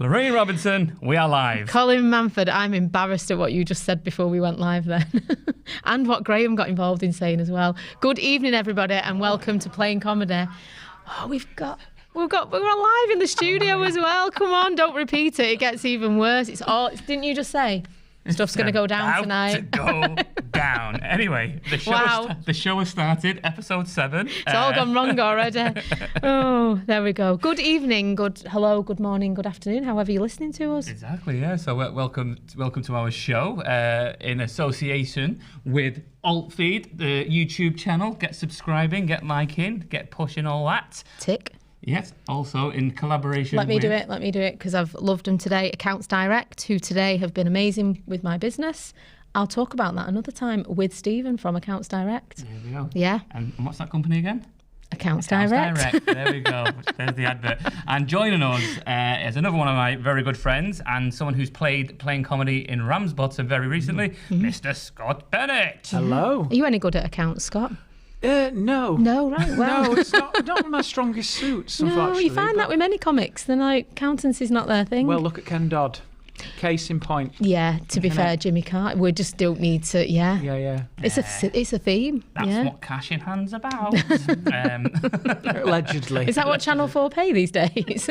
Lorraine Robinson, we are live. Colin Manford, I'm embarrassed at what you just said before we went live then. And what Graham got involved in saying as well. Good evening, everybody, and welcome to Playing Comedy. Oh, we're live in the studio as well. Come on, don't repeat it. It gets even worse. Didn't you just say? Stuff's going to go down tonight. To go down. Anyway, the show has started, episode 7. It's all gone wrong already. Oh, there we go. Good evening, hello, good morning, good afternoon, however you're listening to us. Exactly, yeah. So welcome to our show in association with AltFeed, the YouTube channel. Get subscribing, get liking, get pushing, all that. Tick. Yes, also in collaboration Let me do it, because I've loved them today. Accounts Direct, who today have been amazing with my business. I'll talk about that another time with Stephen from Accounts Direct. There we go. Yeah. And what's that company again? Accounts Direct. There we go. There's the advert. And joining us is another one of my very good friends and someone who's playing comedy in Ramsbottom very recently, Mr. Scott Bennett. Hello. Are you any good at accounts, Scott? No. No, right, well. No, it's not my strongest suits, unfortunately. No, you find that with many comics. They're like, accountancy's not their thing. Well, look at Ken Dodd. Case in point. Yeah, to be fair, Jimmy Carter, we just don't need to, Yeah. It's a theme. That's what cash in hand's about. Allegedly. Is that what Channel 4 pay these days?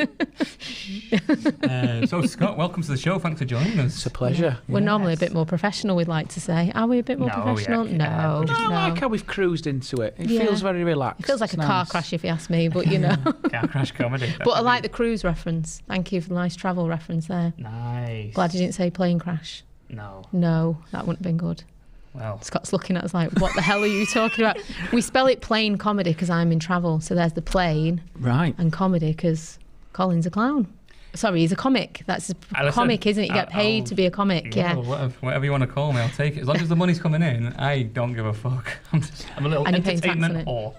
So, Scott, welcome to the show. Thanks for joining us. It's a pleasure. We're normally a bit more professional, we'd like to say. Are we a bit more professional? Yeah, No. I like how we've cruised into it. It feels very relaxed. It feels like a car crash, if you ask me, but you know. Car crash comedy. But I like the cruise reference. Thank you for the nice travel reference there. Nice. Glad you didn't say plane crash. No, that wouldn't have been good. Well, Scott's looking at us like, what the hell are you talking about? We spell it plane comedy because I'm in travel. So there's the plane. Right. And comedy because Colin's a clown. Sorry, he's a comic. That's a comic, isn't it? You get paid to be a comic, yeah. Whatever you want to call me, I'll take it. As long as the money's coming in, I don't give a fuck. I'm a little entertainment whore.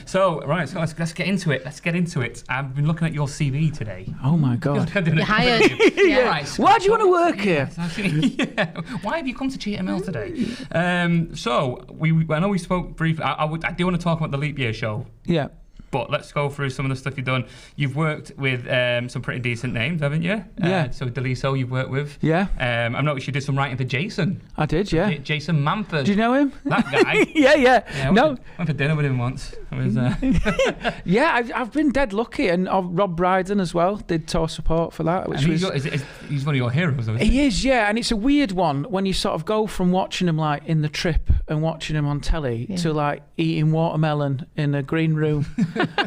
So, right, so let's get into it. I've been looking at your CV today. Oh, my God. You're hired. Yeah. Right, so why do you want to work here? Yeah. Why have you come to GML today? So, I know we spoke briefly. I do want to talk about the Leap Year show. Yeah. But let's go through some of the stuff you've done. You've worked with some pretty decent names, haven't you? Yeah. So Deliso you've worked with. Yeah. I've noticed you did some writing for Jason. I did, yeah. Jason Manford. Do you know him? That guy. Yeah. Went for dinner with him once. It was, Yeah, I've been dead lucky. And Rob Brydon as well did tour support for that. Which he's one of your heroes, isn't he? He is, yeah. And it's a weird one when you sort of go from watching him like in the Trip and watching him on telly to like eating watermelon in a green room.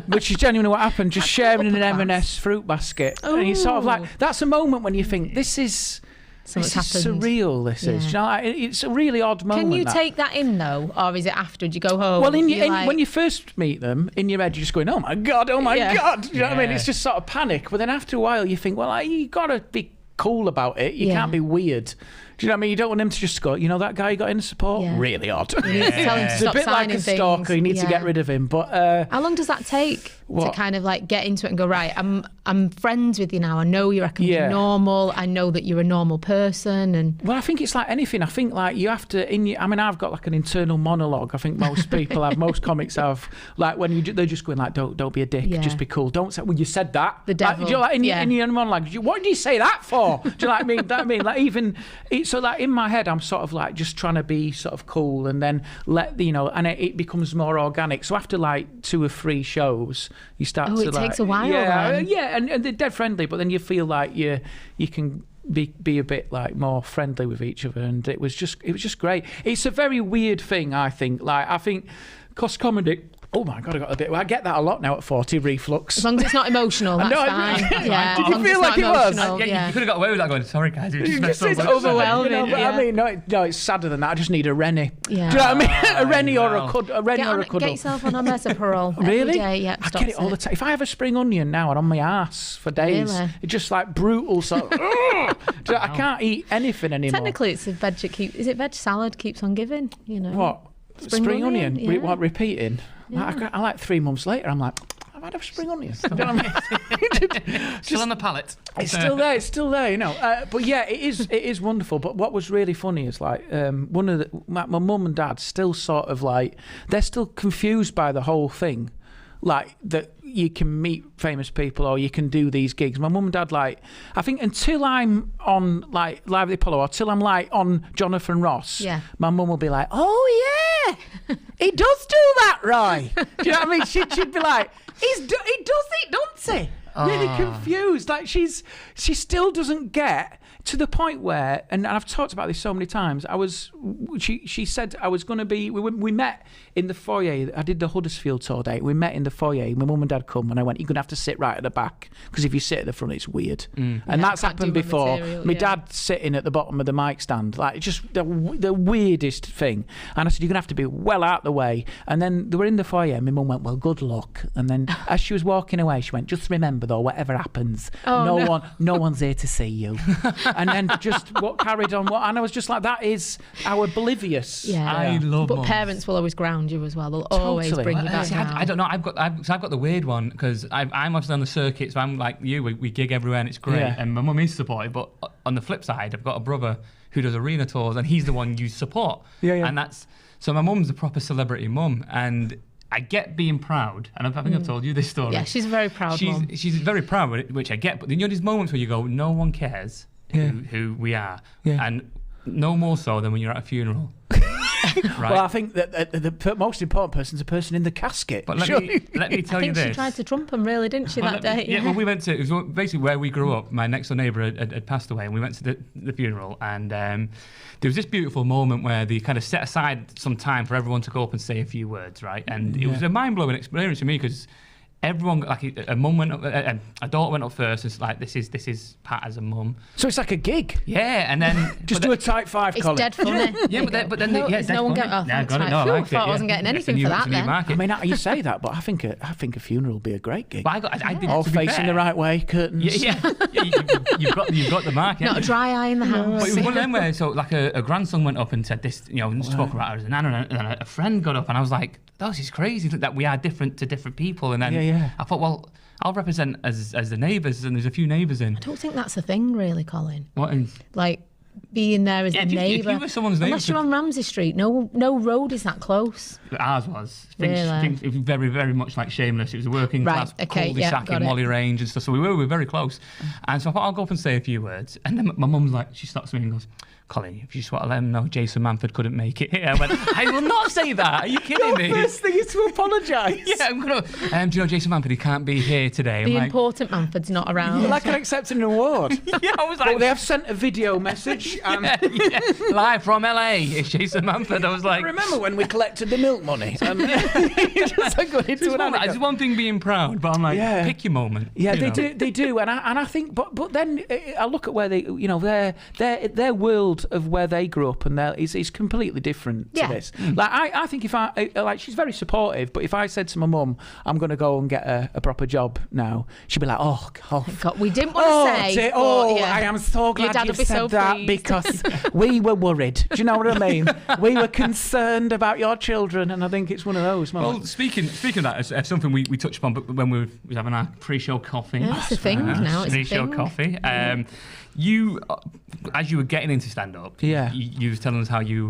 Which is genuinely what happened, just sharing an M&S fruit basket. Ooh. And you sort of like, that's a moment when you think, this is surreal, this is. You know, like, it's a really odd moment. Can you take that in, though? Or is it after? Do you go home? Well, when you first meet them, in your head, you're just going, oh my God. You know what I mean? It's just sort of panic. But then after a while, you think, well, you got to be cool about it. You can't be weird. Do you know what I mean? You don't want him to just go, you know that guy you got in support? Yeah. Really odd. You need to tell him to stop It's a bit like a stalker. You need to get rid of him. But how long does that take to kind of like get into it and go, right, I'm friends with you now. I know you reckon you're normal. I know that you're a normal person. And well, I think it's like anything. I think like you have to, I've got like an internal monologue. I think most people have, most comics have, like when they're just going like, don't be a dick, just be cool. Don't say, well, you said that. The devil. Like, do you know, like in your monologue, what did you say that for? Do you know what I mean? Like even, so like in my head, I'm sort of like just trying to be sort of cool and then and it becomes more organic. So after like 2 or 3 shows, you start to it takes a while. and they're dead friendly, but then you feel like you can be a bit like more friendly with each other, and it was just great. It's a very weird thing, I think. Like I think, cause comedy. Oh my God, I get that a lot now at 40, reflux. As long as it's not emotional, that's fine. Yeah. Did you feel like it was? Yeah. You could have got away with that going, sorry guys, it's overwhelming. You know, but I mean, no, it's sadder than that. I just need a Rennie. Yeah. Do you know what I mean? A Rennie or a cuddle. Get yourself on a mesoparole. Really? Every day, I get it all the time. If I have a spring onion now, I'm on my ass for days. Really? It's just like brutal. So I can't eat anything anymore. Technically, it's a veg veg salad keeps on giving, you know. What? Spring onion? Yeah. What, repeating? Yeah. I like 3 months later, I'm like, I've had a spring onion. You know what I mean? Still on the palate. It's still there, you know. But yeah, it is wonderful. But what was really funny is like my mum and dad still sort of like, they're still confused by the whole thing. like that you can meet famous people or you can do these gigs. My mum and dad, like, I think until I'm on like Live at the Apollo or till I'm like on Jonathan Ross, my mum will be like, oh yeah, he does do that, Roy. Do you know what I mean? She'd be like, he does it, don't he? Really confused. Like she still doesn't get to the point where, and I've talked about this so many times. She said I was going to be. We met in the foyer. I did the Huddersfield tour date. We met in the foyer. My mum and dad come, and I went, "You're going to have to sit right at the back because if you sit at the front, it's weird." And that's happened before. My dad sitting at the bottom of the mic stand, like just the weirdest thing. And I said, "You're going to have to be well out the way." And then they were in the foyer. And my mum went, "Well, good luck." And then as she was walking away, she went, "Just remember though, whatever happens, no one's here to see you." And then just what carried on. And I was just like, that is how oblivious. Yeah, I love. But parents will always ground you as well. They'll always bring you back down. I don't know. I've got the weird one because I'm obviously on the circuit, so I'm like you. We gig everywhere and it's great. Yeah. And my mum is supportive. But on the flip side, I've got a brother who does arena tours, and he's the one you support. Yeah. And that's so. My mum's a proper celebrity mum, and I get being proud, and I think I've told you this story. Yeah, she's a very proud mum. She's very proud, which I get. But then there's moments where you go, no one cares who we are, and no more so than when you're at a funeral. Right. Well, I think that the most important person is the person in the casket. But let me tell you this. I think she tried to trump him, really, didn't she, that day? Yeah, well, we went to, it was basically where we grew up. My next door neighbour had passed away, and we went to the funeral, and there was this beautiful moment where they kind of set aside some time for everyone to go up and say a few words, right? And it was a mind-blowing experience for me because everyone, like a mum went up, a daughter went up first. It's like this is Pat as a mum. So it's like a gig. Yeah, and then just do a type 5, Colin. It's dead funny. Yeah, but then no one get off. I thought I wasn't getting anything for that. Then I mean, you say that, but I think a funeral would be a great gig. But I did, all facing the right way, curtains. Yeah, you've got the market. Not a dry eye in the house. But it was one of them where like a grandson went up and said this, spoke about her as a nana, and a friend got up, and I was like, this is crazy that we are different to different people. And then I thought, well, I'll represent as the neighbours, and there's a few neighbours in. I don't think that's a thing, really, Colin. What is? Like being there as a neighbour. If you were someone's neighbour, unless you're on Ramsey Street, no road is that close. Ours was. Really? It was very, very much like Shameless. It was a working class cul-de-sac in Whalley Range and stuff. So we were very close. And so I thought, I'll go up and say a few words. And then my mum's like, she stops me and goes, Colin, if you just want to let him know Jason Manford couldn't make it here. I went, I will not say that. Are you kidding me? The first thing is to apologise. Yeah, I'm going to... do you know Jason Manford, he can't be here today. The important Manford's not around. You're like accepting an award. Yeah, I was like... Well, they have sent a video message. Live from LA, it's Jason Manford. I was like... Remember when we collected the milk money? There's one thing being proud, but I'm like, pick your moment. Yeah, they do. And I think... But then I look at where they... their world of where they grew up and is completely different to this. Like I think if I she's very supportive, but if I said to my mum I'm going to go and get a proper job now, she'd be like, oh God, we didn't want to say. I am so glad you said that because we were worried. Do you know what I mean? We were concerned about your children, and I think it's one of those moments. Well, speaking of that, it's something we touched upon when we were having our pre-show coffee. Yeah, it's a thing now. It's pre-show coffee. You, as you were getting into stand-up, you were telling us how you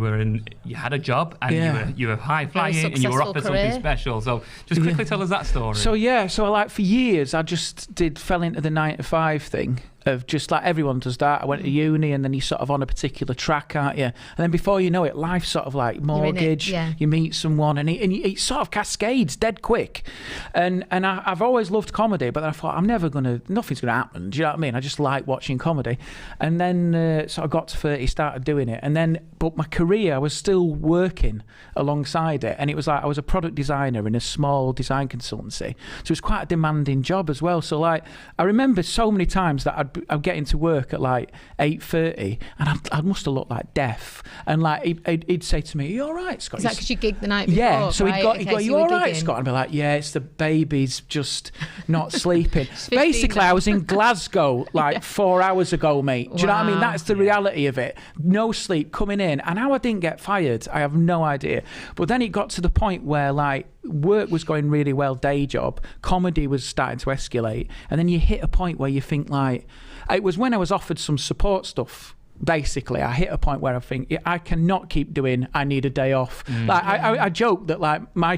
had a job and you were high flying and you were offered something special. So just quickly tell us that story. So like for years I just fell into the 9 to 5 thing. Of just like everyone does that. I went to uni and then you're sort of on a particular track, aren't you? And then before you know it, life's sort of like mortgage. You meet someone and it sort of cascades dead quick. And I've always loved comedy, but then I thought nothing's gonna happen. Do you know what I mean? I just like watching comedy. And then so I got to 30, started doing it, and then but my career I was still working alongside it, and it was like I was a product designer in a small design consultancy, so it was quite a demanding job as well. So like I remember so many times that I'd get into work at like 8:30 and I must have looked like deaf, and like he'd say to me, "Are you all right, Scott?" Is that because you gigged the night before? Yeah, so he'd go, "You all right, Scott?" And I'd be like, "Yeah, it's the baby's just not sleeping." Basically, I was in Glasgow like 4 hours ago, mate. Do you know what I mean? That's the reality of it. No sleep, coming in, and how I didn't get fired, I have no idea. But then it got to the point where like work was going really well, day job, comedy was starting to escalate, and then you hit a point where you think like, it was when I was offered some support stuff basically, I hit a point where I think I cannot keep doing. I need a day off. Like I joke that like my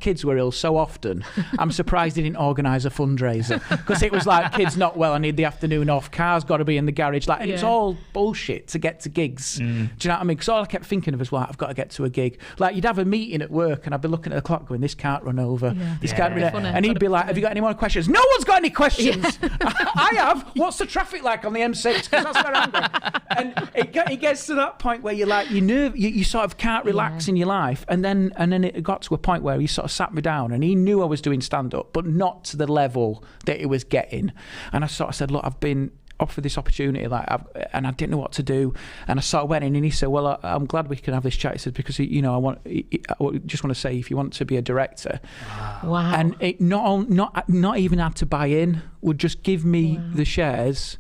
kids were ill so often. I'm surprised they didn't organise a fundraiser because it was like kids not well. I need the afternoon off. Car's got to be in the garage. Like and it's all bullshit to get to gigs. Do you know what I mean? Because all I kept thinking of was like I've got to get to a gig. Like you'd have a meeting at work and I'd be looking at the clock going, this can't run over. This can't run. And he'd be like, have you got any more questions? No one's got any questions. I have. What's the traffic like on the M6? Because that's where I'm going. And it gets to that point where you're like, you sort of can't relax in your life. And then it got to a point where he sort of sat me down and he knew I was doing stand-up, but not to the level that it was getting. And I sort of said, look, I've been offered this opportunity, and I didn't know what to do. And I sort of went in and he said, well, I'm glad we can have this chat. He said, because, I just want to say, if you want to be a director. Wow. And it not even had to buy in, would just give me the shares,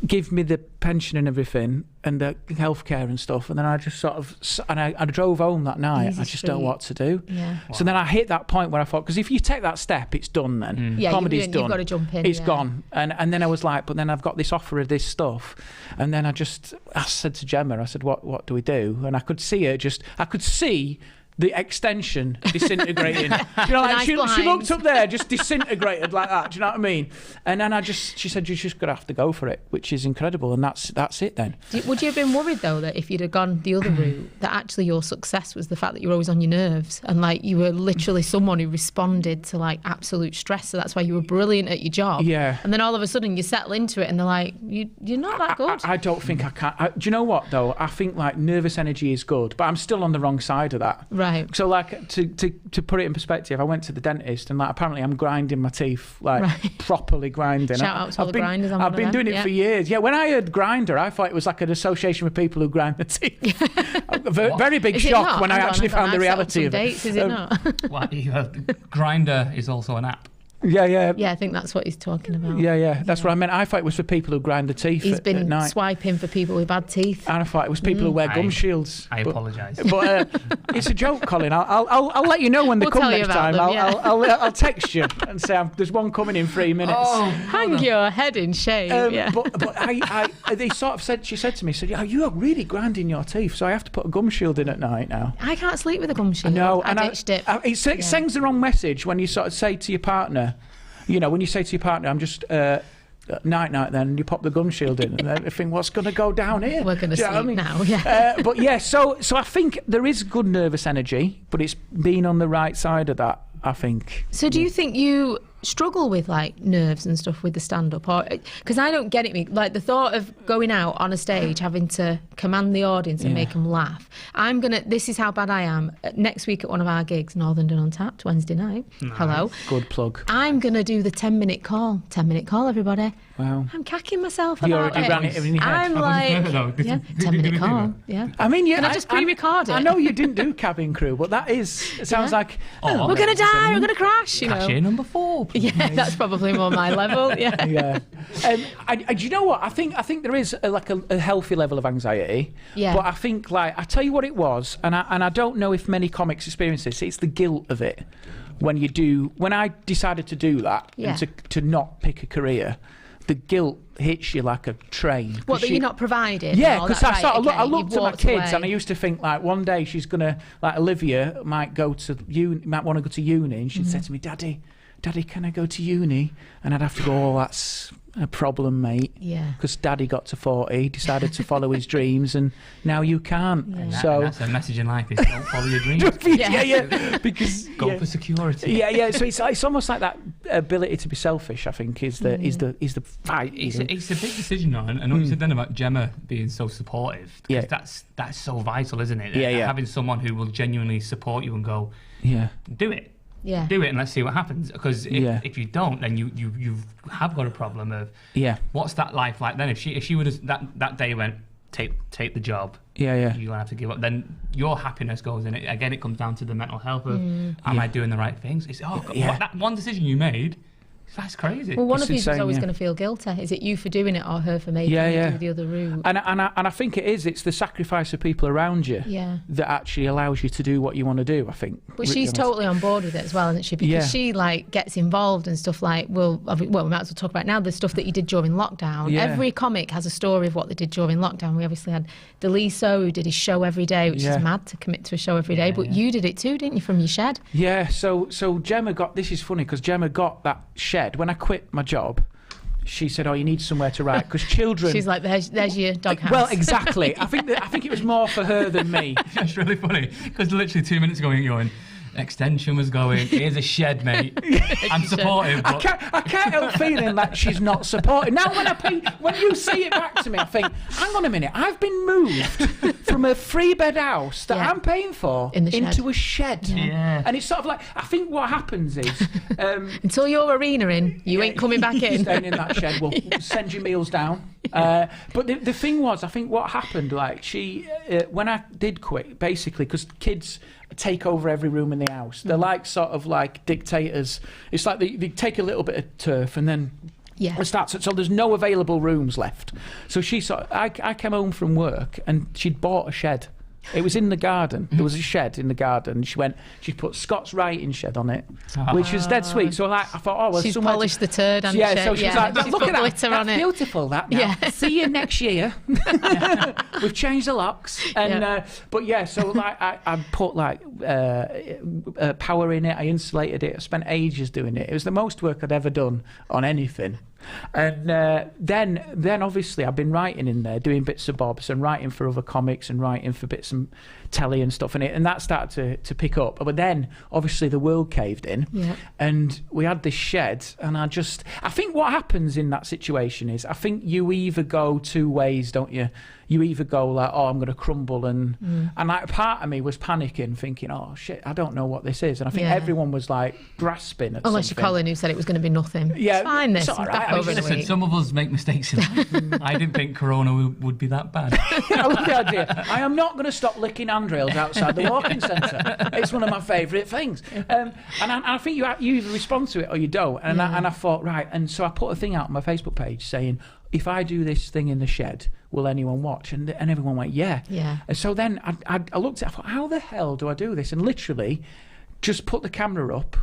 give me the pension and everything and the healthcare and stuff, and then I just sort of I drove home that night. I just don't know what to do. So then I hit that point where I thought, because if you take that step, it's done then. Comedy's done. You've got to jump in. It's gone. And then I was like, but then I've got this offer of this stuff, and then I said to Gemma, I said, what do we do? And I could see her I could see the extension disintegrating. You know, like she looked up there, just disintegrated like that. Do you know what I mean? And then she said, you're just gonna have to go for it, which is incredible. And that's it then. Would you have been worried though that if you'd have gone the other route, that actually your success was the fact that you were always on your nerves and like you were literally someone who responded to like absolute stress, so that's why you were brilliant at your job. Yeah. And then all of a sudden you settle into it and they're like, you're not that good. I don't think I can. Do you know what though? I think like nervous energy is good, but I'm still on the wrong side of that. Right. So like to put it in perspective, I went to the dentist and like apparently I'm grinding my teeth properly grinding. Shout out to all the grinders. I've been doing it for years. Yeah, when I heard grinder, I thought it was like an association with people who grind the teeth. Very big shock when I actually found the reality of it. Dates, is it not? Grinder is also an app. Yeah. Yeah, I think that's what he's talking about. Yeah. That's what I meant. I thought it was for people who grind the teeth He's been at night. swiping for people with bad teeth. And I thought it was people who wear gum shields. I apologise. But it's a joke, Colin. I'll let you know when they come next time. I'll text you and say there's one coming in 3 minutes. Hang your head in shame. But they sort of she said to me, you are really grinding your teeth, so I have to put a gum shield in at night now. I can't sleep with a gum shield. No, I ditched it. It sends the wrong message when you sort of say to your partner, when you say to your partner, I'm just night then, you pop the gum shield in and they think, what's going to go down here? We're going to sleep now, yeah. But yeah, so I think there is good nervous energy, but it's being on the right side of that, I think. So do you think you struggle with like nerves and stuff with the stand-up, or because I don't get it, like the thought of going out on a stage having to command the audience and make them laugh. This is how bad I am. Next week at one of our gigs, Northern Dun Untapped, Wednesday night. Nice. Hello. Good plug. I'm gonna do the 10-minute call. 10-minute call, everybody. Wow. I'm cacking myself you about already ran it in your head. I'm like, 10-minute call. Yeah. I mean, Can I just pre-record it? I know you didn't do cabin crew, but it sounds like we're gonna die. We're gonna crash. Cashier number 4. Yeah, that's probably more my level. Yeah. Yeah. Do you know what? I think there is a healthy level of anxiety. Yeah. But I think I tell you what it was, and I don't know if many comics experience this. It's the guilt of it when I decided to do that and to not pick a career. The guilt hits you like a train. What, that you're not provided? Yeah, because I looked at my kids and I used to think like one day she's gonna, like Olivia might want to go to uni, and she'd say to me, Daddy, can I go to uni? And I'd have to go, that's a problem, mate. Yeah. Because Daddy got to 40, decided to follow his dreams, and now you can't. Yeah. So that's a message in life: is don't follow your dreams. yeah. Because go for security. Yeah. So it's almost like that ability to be selfish. I think is the fight. It's a big decision, though, and what you said then about Gemma being so supportive. Yeah. That's so vital, isn't it? Yeah. Having someone who will genuinely support you and go, do it. Yeah. Do it and let's see what happens. Because if you don't, then you have got a problem of what's that life like then? If she would have that day went take the job, you're gonna have to give up. Then your happiness goes in it. Again, it comes down to the mental health of am I doing the right things? It's that one decision you made That's crazy. Well, one It's of these is insane, always yeah. going to feel guilty. Is it you for doing it or her for making you do the other route? And I think it is. It's the sacrifice of people around you that actually allows you to do what you want to do, I think. But she's totally on board with it as well, isn't she? Because she like gets involved and stuff like, we might as well talk about now the stuff that you did during lockdown. Yeah. Every comic has a story of what they did during lockdown. We obviously had Deliso, who did his show every day, which is mad to commit to a show every day. But you did it too, didn't you, from your shed? Yeah, so Gemma got, this is funny because Gemma got that shed. When I quit my job, she said, "Oh, you need somewhere to write," because children. She's like, "There's your doghouse." Well, exactly. I think it was more for her than me. That's really funny because literally 2 minutes ago you're going, extension was going, here's a shed, mate. I'm supportive. But... I can't help feeling like she's not supportive. Now when you say it back to me, I think, hang on a minute, I've been moved from a 3-bed house that I'm paying for into a shed. Yeah. And it's sort of like, I think what happens is... until your arena in, you ain't coming back in. Staying in that shed, we'll send your meals down. But the thing was, I think what happened, like when I did quit, basically, because kids take over every room in the house. They're like sort of like dictators. It's like they take a little bit of turf and then it starts. So there's no available rooms left. So I came home from work and she'd bought a shed. It was in the garden. There was a shed in the garden. She put Scott's writing shed on it, which was dead sweet. So I thought, oh, well, she's polished the turd on the shed. So she's like, she's look put at that. glitter That's on it. Beautiful, that now. Yeah. See you next year. We've changed the locks. And but yeah, so like I put like power in it. I insulated it. I spent ages doing it. It was the most work I'd ever done on anything. And then obviously I've been writing in there, doing bits and bobs and writing for other comics and writing for bits and telly and stuff in it, and that started to pick up. But then obviously the world caved in, and we had this shed. And I think what happens in that situation is, I think you either go two ways, don't you? You either go like, oh, I'm going to crumble, and like part of me was panicking, thinking, oh shit, I don't know what this is, and I think everyone was like grasping at unless something. you're Colin, who said it was going to be nothing. Yeah, it's fine. This it's all right. back over in a Listen, week. some of us make mistakes in life. I didn't think Corona would be that bad. I love the idea. I am not going to stop licking handrails outside the walking centre. It's one of my favourite things. And I think you either respond to it or you don't. And I thought, right. And so I put a thing out on my Facebook page saying, if I do this thing in the shed, will anyone watch? And everyone went, yeah. And so then I looked at it, I thought, how the hell do I do this? And literally just put the camera up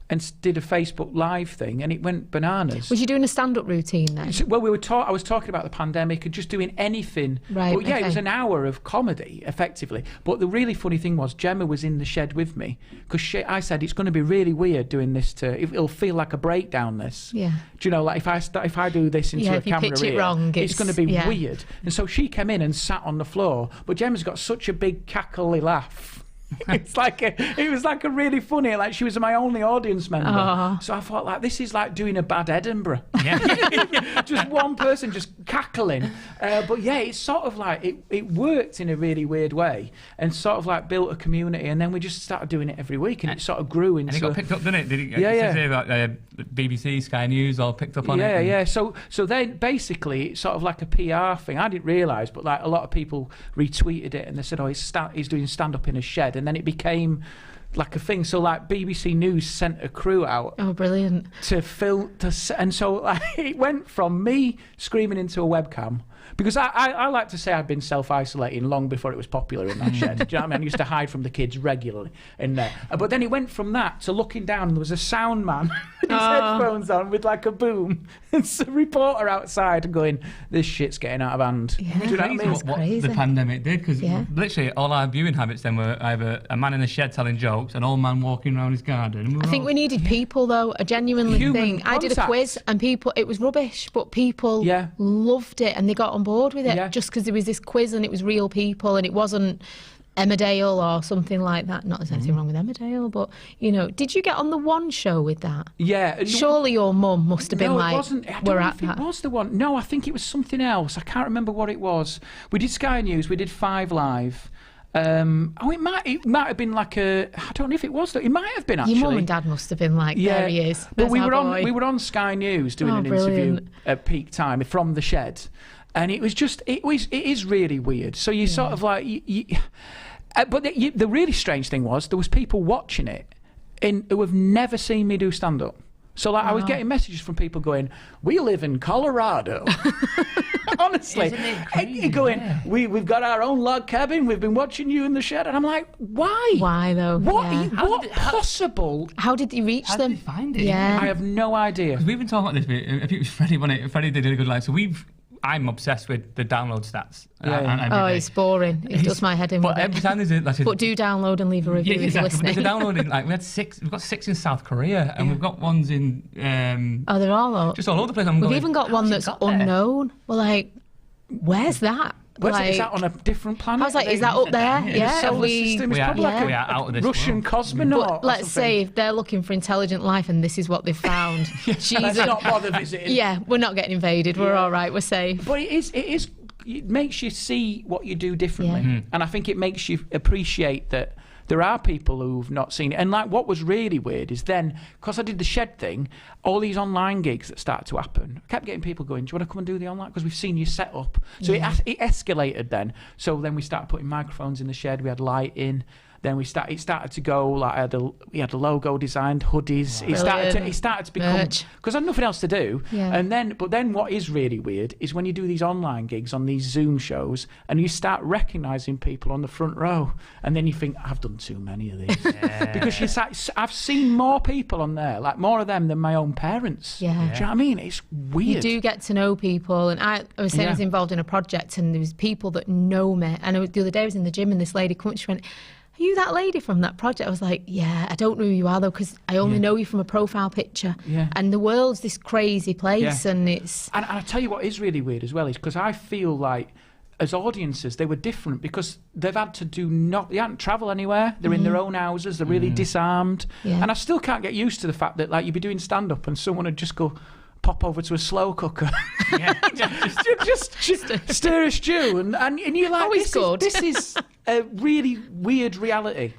and did a Facebook Live thing, and it went bananas. Was you doing a stand-up routine then? Well, I was talking about the pandemic and just doing anything. Right, but yeah, okay. It was an hour of comedy, effectively. But the really funny thing was, Gemma was in the shed with me, because I said, it's going to be really weird doing this it'll feel like a breakdown, this. Yeah. Do you know, like if I do this into a if you camera pitch it here, wrong, it's going to be weird. And so she came in and sat on the floor, but Gemma's got such a big cackly laugh. It was like a really funny, like she was my only audience member. Aww. So I thought, like, this is like doing a bad Edinburgh. Yeah. Just one person just cackling. But yeah, it's sort of like it worked in a really weird way, and sort of like built a community, and then we just started doing it every week, and it sort of grew into. And it got picked up, didn't it? Did it? Yeah. Say about, BBC, Sky News all picked up on it. Yeah. So then basically it's sort of like a PR thing. I didn't realise, but like a lot of people retweeted it and they said, oh, he's doing stand up in a shed, and then it became like a thing. So like BBC News sent a crew out. Oh, brilliant. To film, and so like, it went from me screaming into a webcam, because I like to say I'd been self-isolating long before it was popular in that shed. Do you know what I mean? I used to hide from the kids regularly in there. But then it went from that to looking down, and there was a sound man with his headphones on with like a boom, and a reporter outside going, this shit's getting out of hand. Yeah. Do you know what I mean? What crazy. the pandemic did, because literally all our viewing habits then were either a man in a shed telling jokes, an old man walking around his garden. I think we needed people, though. I genuinely Human think I did a contact. quiz, and it was rubbish, but people loved it, and they got on board with it just because there was this quiz and it was real people, and it wasn't Emmerdale or something like that. Not there's anything wrong with Emmerdale, but did you get on the One show with that? Yeah. Surely your mum must have been no, like, it wasn't. I don't we're know at if that. It was the one. No, I think it was something else. I can't remember what it was. We did Sky News. We did 5 Live. It might have been like I don't know if it was. It might have been actually. Your mum and dad must have been like, there he is. But we There's were on Sky News doing an interview brilliant. at peak time from the shed, and it is really weird. So you sort of like, but the really strange thing was there was people watching it who have never seen me do stand up. So like I was getting messages from people going, "We live in Colorado." Honestly, Isn't it crazy? going, "We've got our own log cabin. We've been watching you in the shed," and I'm like, "Why? Why though? What? Yeah. What possible? How did you reach How them? did they find it? Yeah. I have no idea." We've been talking about this. I think it was Freddie, wasn't it? Freddie did a good line. So I'm obsessed with the download stats. Oh, it's boring. It does my head in. But with every it. time there's a But do download and leave a review yeah, if you're exactly. listening. There's a download in, like, we've got 6 in South Korea, and we've got ones in Oh, they're all just all over the place. We've even got one that's unknown. We're like, where's that? Is that on a different planet? I was like, is that up there? Yeah. Yeah. The Have solar we? system is We are- probably like we a are out of this Russian world. cosmonaut. But or let's something. say if they're looking for intelligent life and this is what they've found, Let's Jesus. not bother visiting. Yeah, we're not getting invaded. We're all right. We're safe. But it makes you see what you do differently. Yeah. And I think it makes you appreciate that there are people who've not seen it. And like what was really weird is then, because I did the shed thing, all these online gigs that started to happen, I kept getting people going, "Do you want to come and do the online? Because we've seen you set up." So it escalated then. So then we started putting microphones in the shed, we had lighting. Then it started to go, like we had a logo designed, hoodies. It started to become, because I had nothing else to do. Yeah. But then what is really weird is when you do these online gigs on these Zoom shows and you start recognising people on the front row, and then you think, I've done too many of these. Because I've seen more people on there, like more of them than my own parents. Yeah. Do you know what I mean? It's weird. You do get to know people, and I was saying I was involved in a project, and there was people that know me. And the other day I was in the gym, and this lady came up, she went, "Are you that lady from that project?" I was like, "Yeah, I don't know who you are though, because I only know you from a profile picture." Yeah. And the world's this crazy place, and it's. And I tell you what is really weird as well is because I feel like as audiences they were different because they've had to they hadn't travel anywhere. They're in their own houses. They're really disarmed. Yeah. And I still can't get used to the fact that like you'd be doing stand up and someone would just go pop over to a slow cooker, just stir a stew, and you're like, Always good. This is a really weird reality.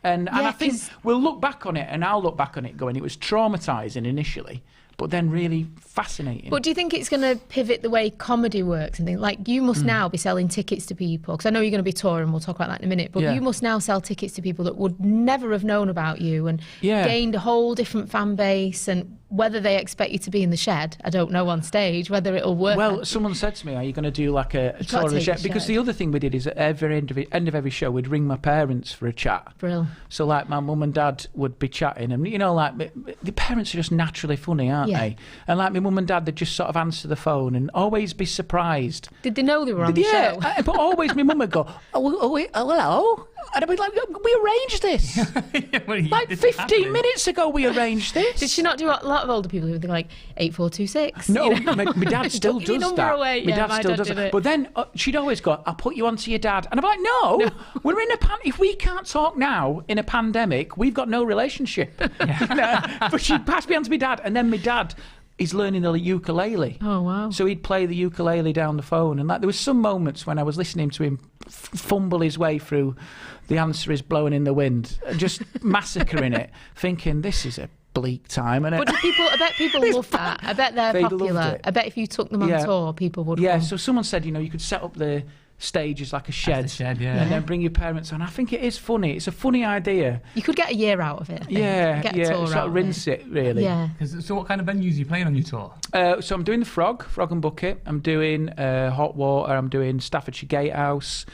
And I think we'll look back on it, and I'll look back on it going, it was traumatising initially, but then really fascinating. But do you think it's going to pivot the way comedy works and things? Like, you must now be selling tickets to people, because I know you're going to be touring, we'll talk about that in a minute, but you must now sell tickets to people that would never have known about you and gained a whole different fan base, and whether they expect you to be in the shed, I don't know, on stage, whether it'll work. Well, someone said to me, "Are you going to do like a tour of the shed?" Because the other thing we did is at every end of every show, we'd ring my parents for a chat. Brill. So like my mum and dad would be chatting, and you know, like the parents are just naturally funny, aren't they? And like my mum and dad, they'd just sort of answer the phone and always be surprised. Did they know they were on the show? But always my mum would go, "Oh, hello," and I'd be like, "We arranged this like 15 minutes ago. We arranged this." Did she not do a lot of older people who think like 8426? No, you know? my dad still Your does number that. away. My Yeah, dad still does did it. But then she'd always go, "I'll put you on to your dad," and I'm like, "No. We're in a if we can't talk now in a pandemic, we've got no relationship." But she'd pass me on to my dad, and then my dad is learning the ukulele. Oh, wow. So he'd play the ukulele down the phone, and like there was some moments when I was listening to him fumble his way through "The Answer Is Blowing in the Wind," just massacring it, thinking this is a bleak time. And But I bet people love that. I bet they're They loved popular. it. I bet if you took them on tour, people would. Yeah, come. so someone said, you could set up the stage as like a shed, and then bring your parents on. I think it is funny. It's a funny idea. You could get a year out of it. I think. Get a tour sort out of rinse it really. Yeah. So what kind of venues are you playing on your tour? So I'm doing the Frog and Bucket. I'm doing Hot Water. I'm doing Staffordshire Gatehouse.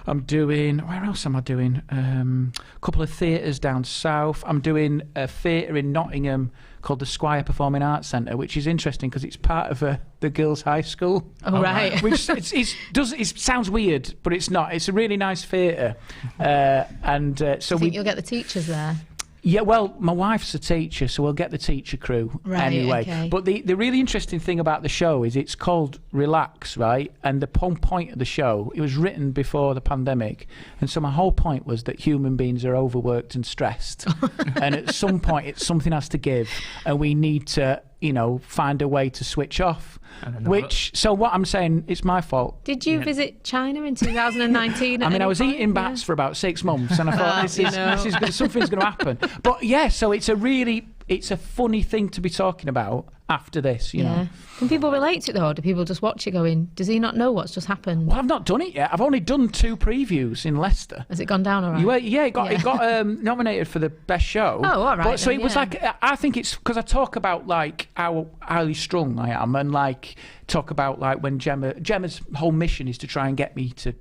I'm doing, where else am I doing? A couple of theatres down south. I'm doing a theatre in Nottingham called the Squire Performing Arts Centre, which is interesting because it's part of the girls' high school. Oh, right. Which it sounds weird, but it's not. It's a really nice theatre. So you'll get the teachers there? Yeah, well, my wife's a teacher, so we'll get the teacher crew anyway. Okay. But the really interesting thing about the show is it's called Relax, right? And the whole point of the show, it was written before the pandemic. And so my whole point was that human beings are overworked and stressed. And at some point, something has to give. And we need to, find a way to switch off. So what I'm saying, it's my fault. Did you visit China in 2019? I was eating bats for about 6 months, and I thought something's going to happen. But yeah, so it's a really it's a funny thing to be talking about after this, you know. Can people relate to it though? Or do people just watch it going, does he not know what's just happened? Well, I've not done it yet. I've only done 2 previews in Leicester. Has it gone down all right? It got nominated for the best show. Oh, all right. But, so it was like, I think it's because I talk about like how highly strung I am, and like talk about like when Gemma's whole mission is to try and get me to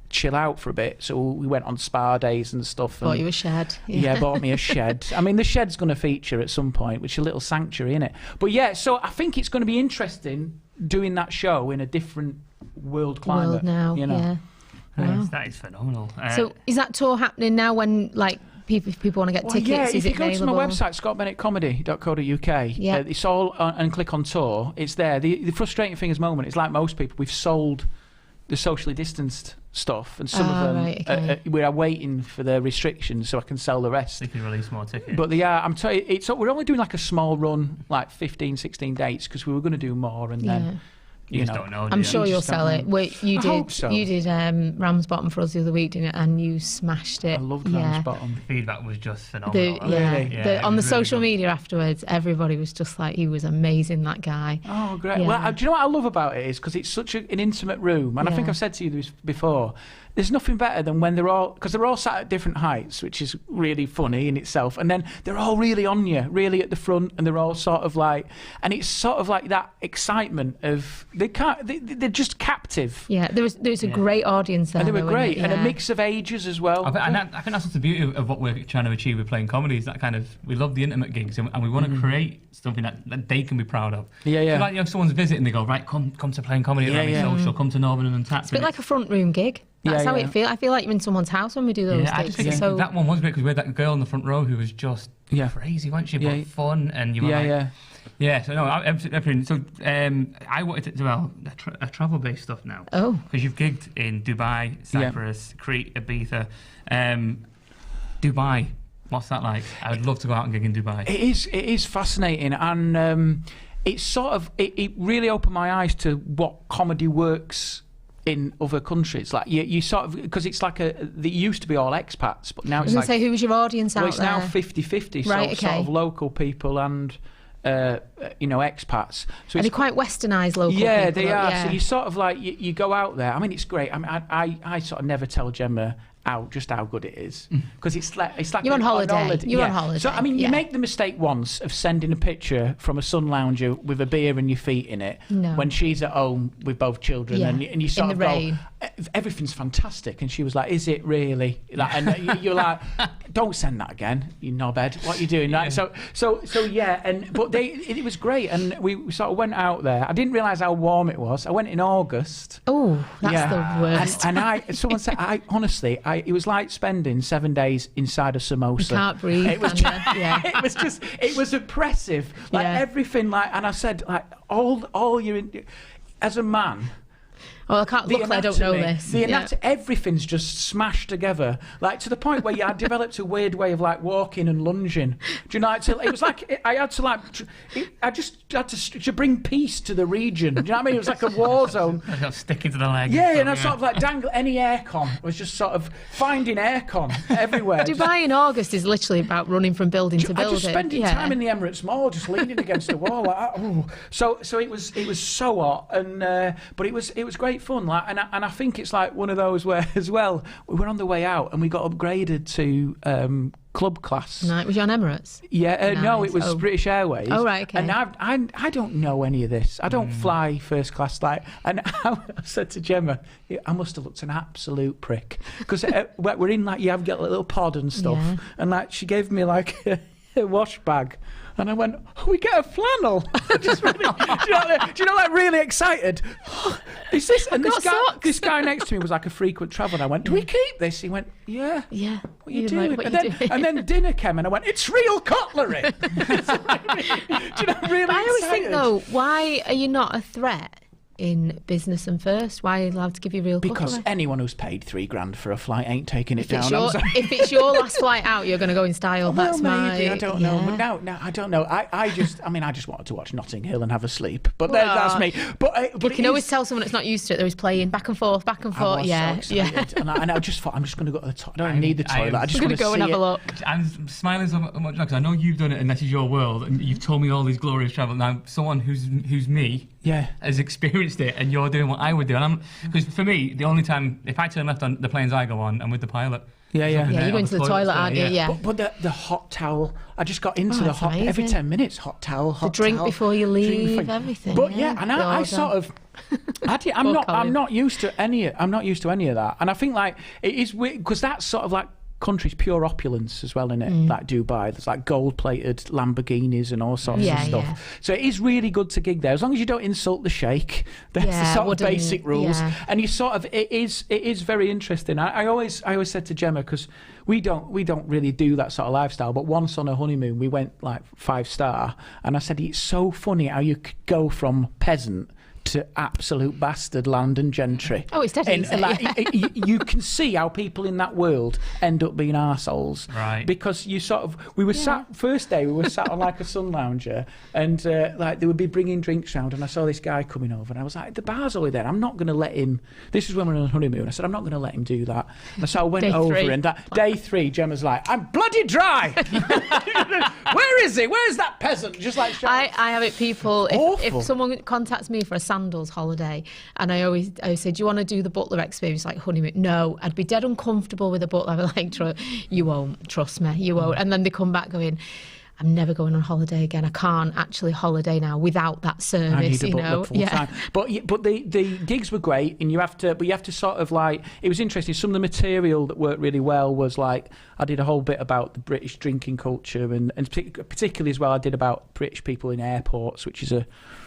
chill out for a bit, so we went on spa days and stuff. Bought you a shed. Bought me a shed. I mean, the shed's going to feature at some point, which is a little sanctuary, isn't it? But yeah, so I think it's going to be interesting doing that show in a different world climate. World now, you know? yeah. Wow. That is phenomenal. So is that tour happening now when like people want to get tickets? Yeah, is if it you go available? to my website, scottbennettcomedy.co.uk, it's all and click on tour. It's there. The frustrating thing is, moment, it's like most people, we've sold the socially distanced stuff, and some of them we are waiting for the restrictions so I can sell the rest. They can release more tickets. But I'm telling you, we're only doing like a small run, like 15, 16 dates, because we were going to do more, and then you just don't know. I'm sure you'll sell it. You did Ramsbottom for us the other week, didn't you? And you smashed it. I loved Ramsbottom. The feedback was just phenomenal. On the social media afterwards, everybody was just like, he was amazing, that guy. Oh, great. Yeah. Well, do you know what I love about it is because it's such an intimate room, and I think I've said to you this before. There's nothing better than when they're all sat at different heights, which is really funny in itself, and then they're all really on you, really at the front, and they're all sort of like, and it's sort of like that excitement of they're just captive. Yeah, there's a great audience there. And they were great, and a mix of ages as well. I think that's the beauty of what we're trying to achieve with Playing Comedy, is that kind of, we love the intimate gigs, and we want to create something that they can be proud of. Yeah. So like, if someone's visiting, they go, right, come to Playing Comedy at Social, come to Northern and Untapped. It's a bit like a front room gig. That's how it feels. I feel like you're in someone's house when we do those gigs. I just think that one was great because we had that girl in the front row who was just crazy, wasn't she? But fun, and you were so no, everything. So I wanted to do a travel-based stuff now. Oh, because you've gigged in Dubai, Cyprus, Crete, Ibiza. Dubai, what's that like? I would love to go out and gig in Dubai. It is fascinating, and it's sort of it really opened my eyes to what comedy works in other countries. Like you sort of, because it's like they used to be all expats, but now it's like, say, who was your audience out there? It's now 50-50, sort of local people and expats. So and they're quite westernised local people. Yeah, they are. Yeah. So you sort of like you go out there. I mean, it's great. I mean, I sort of never tell Gemma how good it is, because it's like you're on holiday. You're on holiday. So I mean, you make the mistake once of sending a picture from a sun lounger with a beer and your feet in it when she's at home with both children, and you sort of go, everything's fantastic, and she was like, is it really? Like, and you're like, don't send that again, you knobhead. What are you doing? Like, so but it was great, and we sort of went out there. I didn't realise how warm it was. I went in August. Oh, that's the worst. And someone said, honestly, it was like spending 7 days inside a samosa. You can't breathe. It was oppressive. Like everything, like, and I said, like, all you're in, as a man. Oh, I don't know this. Everything's just smashed together, like to the point where I developed a weird way of like walking and lunging. Do you know? It was like I had to like, I just had to bring peace to the region. Do you know what I mean? It was like a war zone. I got sticking to the leg. Yeah, and I sort of like dangle any aircon. I was just sort of finding aircon everywhere. Dubai in August is literally about running from building to building. Just spending time in the Emirates Mall, just leaning against the wall. Like, so it was so hot, and but it was great fun. Like, and I think it's like one of those where as well we were on the way out and we got upgraded to club class. Right, was you on Emirates? Yeah, nice. No, it was British Airways. Oh, right, okay. And I don't know any of this. I don't fly first class. Like, and I said to Gemma, I must have looked an absolute prick, because we're in like, you have got a little pod and stuff, and like she gave me like a wash bag. And I went, we get a flannel. Just really, do you know, like really excited. Is this? And this guy next to me was like a frequent traveller. And I went, do we keep this? He went, yeah. Yeah. What are you doing? And then dinner came and I went, it's real cutlery. Do you know, really I always excited. think though, why are you not a threat in business and first? Why are you allowed to give you real Because cutlery? anyone who's paid $3,000 for a flight ain't taking it If it's, down. if it's your last flight out, you're going to go in style. Well, That's maybe, my... I don't know. yeah. No, I don't know. I just wanted to watch Notting Hill and have a sleep. But that's me. But You can always tell someone that's not used to it. They're always playing back and forth. I was so excited. And I just thought, I'm just going to go to the toilet. I don't need the toilet. I just I'm want to go and have a look. I'm smiling so much because I know you've done it and this is your world and you've told me all these glorious travel. Now, someone who's me has experienced it and you're doing what I would do. And because for me, the only time, if I turn left on the planes I go on, I'm with the pilot. Yeah. You're going to the toilet, aren't you? Yeah. But the hot towel, I just got into the hot, amazing. every 10 minutes, hot towel, The drink before you leave, before- everything. But and I sort of, I'm not used to any of that. And I think like, it is weird, because that's sort of like, country's pure opulence as well, in it, like Dubai. There's like gold-plated Lamborghinis and all sorts of stuff. Yeah. So it is really good to gig there, as long as you don't insult the sheikh. That's the sort of basic rules. Yeah. And you sort of, it is very interesting. I always said to Gemma, because we don't really do that sort of lifestyle, but once on a honeymoon we went like 5-star, and I said it's so funny how you could go from peasant to absolute bastard London gentry. Oh, it's dead easy. You can see how people in that world end up being arseholes. Right. Because we were sat, first day, we were sat on like a sun lounger, and like they would be bringing drinks round, and I saw this guy coming over, and I was like, the bar's only there, I'm not going to let him, this is when we were on honeymoon, I said, I'm not going to let him do that. And so I went over, and day 3, Gemma's like, I'm bloody dry! Where is he? Where's that peasant? Just like I have it, people, if Awful. someone contacts me for a sandals holiday, and I always say, do you want to do the butler experience like honeymoon? No, I'd be dead uncomfortable with a butler. I'd be like, you won't, trust me, you won't. And then they come back going, I'm never going on holiday again. I can't actually holiday now without that service. I need a butler full time. But the gigs were great, and you have to sort of like, it was interesting. Some of the material that worked really well was like, I did a whole bit about the British drinking culture, and particularly as well, I did about British people in airports, which is the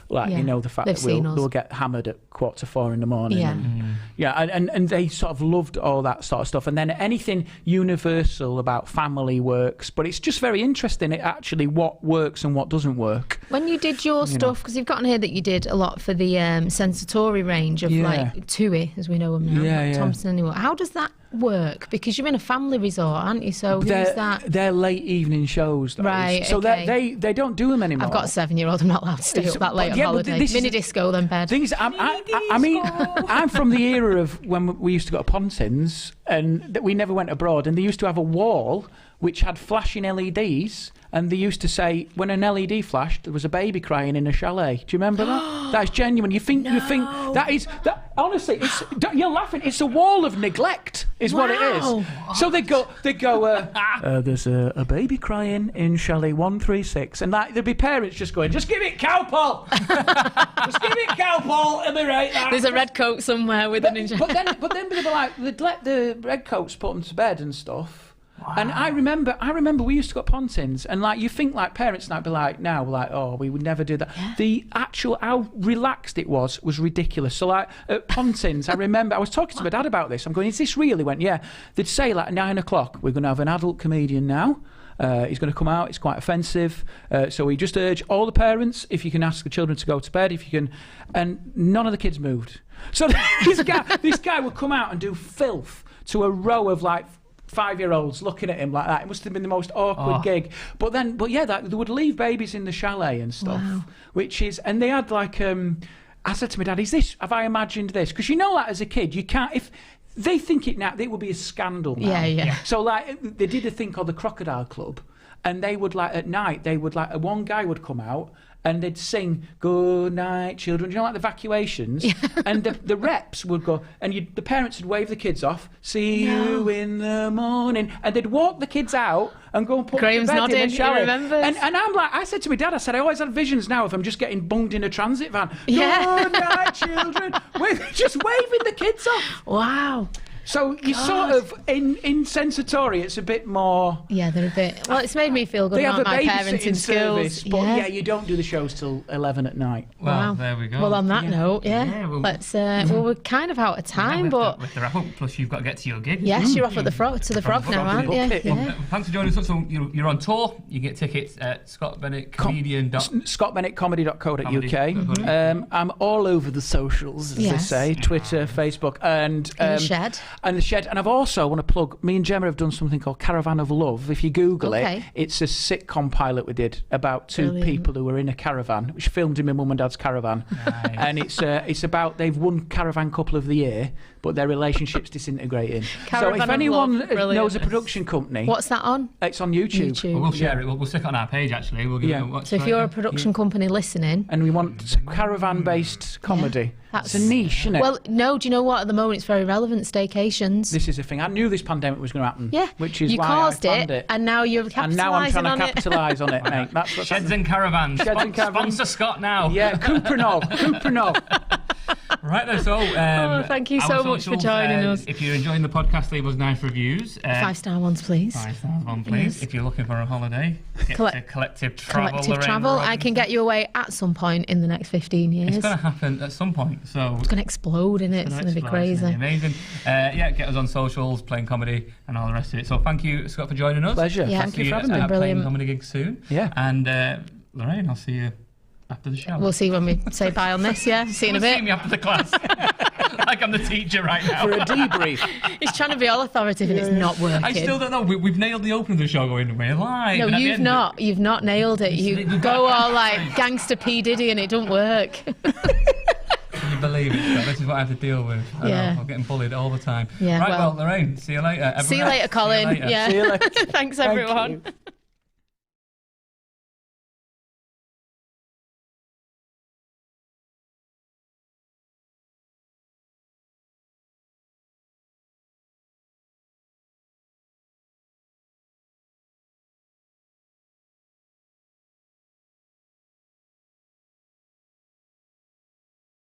fact that they'll get hammered at 3:45 in the morning. Yeah. And they sort of loved all that sort of stuff. And then anything universal about family works, but it's just very interesting. Actually, what works and what doesn't work. When you did your stuff, because you've gotten here that you did a lot for the Sensatori range of like Tui, as we know them now, Thompson anymore. How does that work? Because you're in a family resort, aren't you? So who's that? They're late evening shows, those. Right? So okay. they don't do them anymore. I've got a 7-year-old. I'm not allowed to stay up that late on holiday. Mini disco, then bed. Thing is, I mean, I'm from the era of when we used to go to Pontins, and that we never went abroad, and they used to have a wall which had flashing LEDs, and they used to say when an LED flashed, there was a baby crying in a chalet. Do you remember that? That's genuine. You think that is that? Honestly, you're laughing. It's a wall of neglect, is what it is. So they go. There's a baby crying in chalet 136, and there'd be parents just going, just give it Cowpole, just give it Cowpole, and be right there. There's a red coat somewhere with an injection. But then they were like, they'd let the red coats put them to bed and stuff. Wow. And I remember we used to go to Pontins, and like you think like parents might be like now like, oh, we would never do that. Yeah. The actual how relaxed it was ridiculous. So like at Pontins, I remember I was talking to my dad about this. I'm going, is this real? He went, yeah. They'd say like at 9 o'clock, we're going to have an adult comedian now. He's going to come out. It's quite offensive. So we just urge all the parents, if you can ask the children to go to bed, if you can. And none of the kids moved. So this guy would come out and do filth to a row of like 5-year-olds looking at him like that. It must have been the most awkward gig. But yeah, they would leave babies in the chalet and stuff, which is, and they had like, I said to my dad, have I imagined this? Because you know that as a kid, you can't, if they think it now, it would be a scandal now. Yeah. So like, they did a thing called the Crocodile Club, and they would like, at night, one guy would come out, and they'd sing "Good Night, Children." You know, like the evacuations, and the reps would go, and the parents would wave the kids off. See you in the morning, and they'd walk the kids out and go and put Graham's them to bed in the shower. He remembers. And I'm like, I said to my dad, I always had visions now of him just getting bunged in a transit van. Yeah. Good night, children. Just waving the kids off. Wow. So you sort of in Sensatori, it's a bit more. Yeah, they're a bit. Well, it's made me feel good They have about a my parents in babysitting service, schools. but yeah, you don't do the shows till 11 at night. Well, Wow. there we go. Well, on that note, Yeah, well- let's. Well, we're kind of out of time, but with the wrap up, plus you've got to get to your gig. yes, you're off at the frog to the frog now, aren't you? Bucket. Yeah. Thanks for joining us. So you're on tour. You get tickets at scottbennettcomedian.com. scottbennettcomedy.co.uk. I'm all over the socials, as they Yes. say, Twitter, Facebook, and In the shed. And the shed. And I've also want to plug. Me and Gemma have done something called Caravan of Love. If you Google Okay. it, it's a sitcom pilot we did about two Brilliant. people who were in a caravan, which filmed in my mum and dad's caravan. Nice. And it's about they've won Caravan Couple of the Year, but their relationship's disintegrating. Caravan so of if anyone Love, brilliant. knows a production company, What's that on? it's on YouTube. Well, we'll share it. We'll stick it on our page actually. We'll give Yeah. it a watch. So if you're a production company listening, And we want caravan-based comedy. that's It's a niche, isn't it? well, no. Do you know what? At the moment, it's very relevant. Staycations. This is a thing. I knew this pandemic was going to happen. Yeah, Which is you why caused I planned it. and now you're And now I'm capitalising trying on to it. capitalise on it, mate. That's what's Sheds happening. and Caravans. Sheds and Caravans. Sponsor Scott now. Yeah, Cuprinol. Right then, so thank you our so much for socials, joining us. If you're enjoying the podcast, leave us nice reviews. 5-star ones, please. 5-star one, please. Yes. If you're looking for a holiday, get Collect- to Collective Travel. Collective Lorraine travel. I Robinson. can get you away at some point in the next 15 years. It's going to happen at some point, so It's going to explode in it. It's going to be crazy. Amazing. Yeah, get us on socials, playing comedy, and all the rest of it. So thank you, Scott, for joining us. Pleasure. Yeah. Thank you for I'll having see me. you at a Brilliant. playing comedy gig soon. Yeah. And Lorraine, I'll see you after the show. We'll see when we say bye on this, yeah? See you in a See bit. me after the class. Like I'm the teacher right now. For a debrief. He's trying to be all authoritative and it's not working. I still don't know. We've nailed the opening of the show going, we're live. No, and at the you've end- not. You've not nailed it. You We've go got- all like gangster P. Diddy and it don't work. Can you believe it? Scott? This is what I have to deal with. I Yeah. know, I'm getting bullied all the time. Yeah, Right, well- Lorraine, see you later. See you later, Colin. See you later. Yeah. See you later. Thanks, Thank everyone. you.